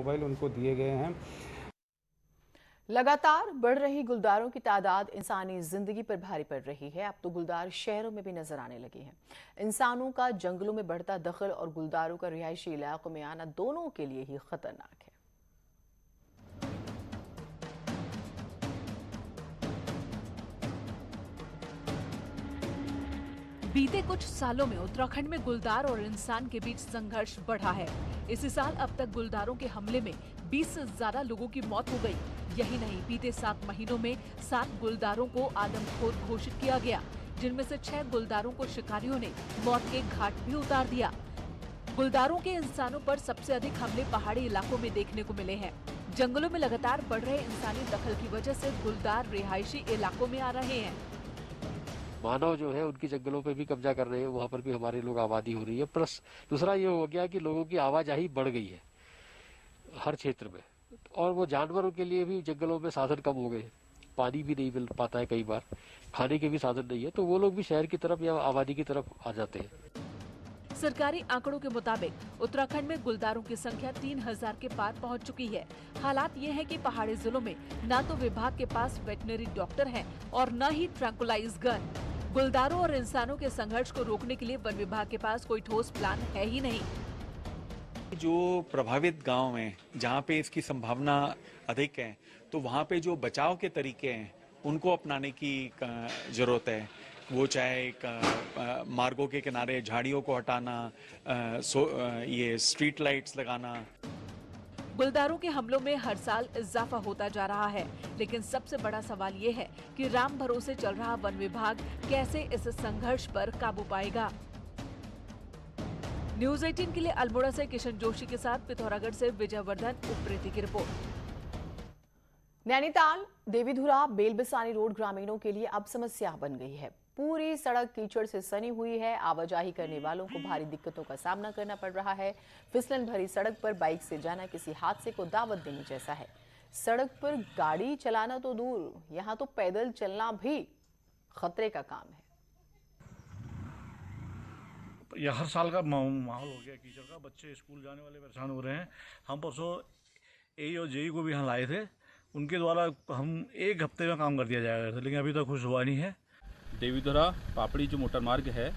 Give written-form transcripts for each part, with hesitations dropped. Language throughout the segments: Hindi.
मोबाइल उनको दिए गए हैं। लगातार बढ़ रही गुलदारों की तादाद इंसानी जिंदगी पर भारी पड़ रही है। अब तो गुलदार शहरों में भी नजर आने लगे हैं। इंसानों का जंगलों में बढ़ता दखल और गुलदारों का रिहायशी इलाकों में आना दोनों के लिए ही खतरनाक है। बीते कुछ सालों में उत्तराखंड में गुलदार और इंसान के बीच संघर्ष बढ़ा है। इसी साल अब तक गुलदारों के हमले में 20 से ज्यादा लोगों की मौत हो गई। यही नहीं, बीते 7 महीनों में 7 गुलदारों को आदमखोर घोषित किया गया, जिनमें से 6 गुलदारों को शिकारियों ने मौत के घाट भी उतार दिया। गुलदारों के इंसानों पर सबसे अधिक हमले पहाड़ी इलाकों में देखने को मिले हैं। जंगलों में लगातार बढ़ रहे इंसानी दखल की वजह से गुलदार रिहायशी इलाकों में आ रहे हैं। मानव जो है उनकी जंगलों पे भी कब्जा कर रहे हैं, वहाँ पर भी हमारे लोग आबादी हो रही है। प्लस दूसरा ये हो गया कि लोगों की आवाजाही बढ़ गई है हर क्षेत्र में, और वो जानवरों के लिए भी जंगलों में साधन कम हो गए। पानी भी नहीं मिल पाता है, कई बार खाने के भी साधन नहीं है, तो वो लोग भी शहर की तरफ या आबादी की तरफ आ जाते हैं। सरकारी आंकड़ों के मुताबिक उत्तराखंड में गुलदारों की संख्या 3000 के पार पहुंच चुकी है। हालात ये है कि पहाड़ी जिलों में न तो विभाग के पास वेटनरी डॉक्टर हैं और न ही ट्रैंकुलाइज गन। गुलदारों और इंसानों के संघर्ष को रोकने के लिए वन विभाग के पास कोई ठोस प्लान है ही नहीं। जो प्रभावित गांव हैं, जहां पे इसकी संभावना अधिक है, तो वहां पे जो बचाव के तरीके हैं उनको अपनाने की जरूरत है। वो चाहे मार्गों के किनारे झाड़ियों को हटाना, ये स्ट्रीट लाइट्स लगाना। गुलदारों के हमलों में हर साल इजाफा होता जा रहा है, लेकिन सबसे बड़ा सवाल ये है कि राम भरोसे चल रहा वन विभाग कैसे इस संघर्ष पर काबू पाएगा। न्यूज़ 18 के लिए अल्मोड़ा से किशन जोशी के साथ पिथौरागढ़ से विजयवर्धन उप्रेती की रिपोर्ट। नैनीताल देवीधुरा बेलबिसानी रोड ग्रामीणों के लिए अब समस्या बन गई है। पूरी सड़क कीचड़ से सनी हुई है। आवाजाही करने वालों को भारी दिक्कतों का सामना करना पड़ रहा है। फिसलन भरी सड़क पर बाइक से जाना किसी हादसे को दावत देने जैसा है। सड़क पर गाड़ी चलाना तो दूर, यहाँ तो पैदल चलना भी खतरे का काम है। यह हर साल का माहौल हो गया कीचड़ का। बच्चे स्कूल जाने वाले परेशान हो रहे हैं। हम परसों एई और जेई को भी यहाँ लाए थे, उनके द्वारा हम 1 हफ्ते में काम कर दिया जाएगा, लेकिन अभी तक कुछ हुआ नहीं है। देवीधुरा पापड़ी जो मोटर मार्ग है,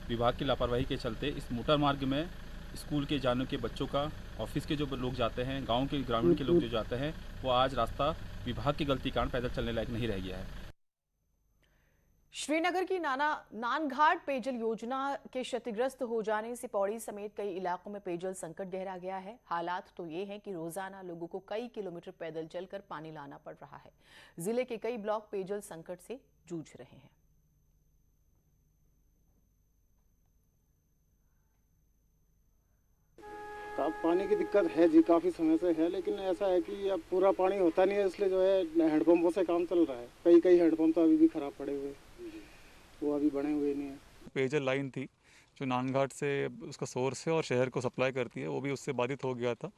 विभाग की लापरवाही के चलते इस मोटर मार्ग में स्कूल के जाने के बच्चों का, ऑफिस के जो लोग जाते हैं, गांव के ग्रामीण के लोग जो जाते हैं, वो आज रास्ता विभाग की गलती कारण पैदल चलने लायक नहीं रह गया है। श्रीनगर की नानघाट पेयजल योजना के क्षतिग्रस्त हो जाने से पौड़ी समेत कई इलाकों में पेयजल संकट गहरा गया है। हालात तो ये हैं कि रोजाना लोगों को कई किलोमीटर पैदल चलकर पानी लाना पड़ रहा है। जिले के कई ब्लॉक पेयजल संकट से जूझ रहे हैं। पानी की दिक्कत है जी, काफ़ी समय से है, लेकिन ऐसा है कि अब पूरा पानी होता नहीं है, इसलिए जो है हैंडपम्पों से काम चल रहा है। कई हैंडपम्प तो अभी भी खराब पड़े हुए, वो अभी बने हुए नहीं है। पेयजल लाइन थी जो नानघाट से उसका सोर्स है और शहर को सप्लाई करती है, वो भी उससे बाधित हो गया था,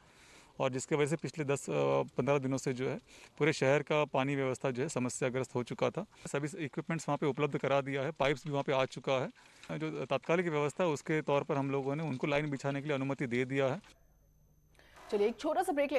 और जिसकी वजह से पिछले 10-15 दिनों से जो है पूरे शहर का पानी व्यवस्था जो है समस्याग्रस्त हो चुका था। सभी इक्विपमेंट्स वहाँ पे उपलब्ध करा दिया है, पाइप्स भी वहाँ पे आ चुका है। जो तात्कालिक व्यवस्था है उसके तौर पर हम लोगों ने उनको लाइन बिछाने के लिए अनुमति दे दिया है। चलिए एक छोटा सा ब्रेक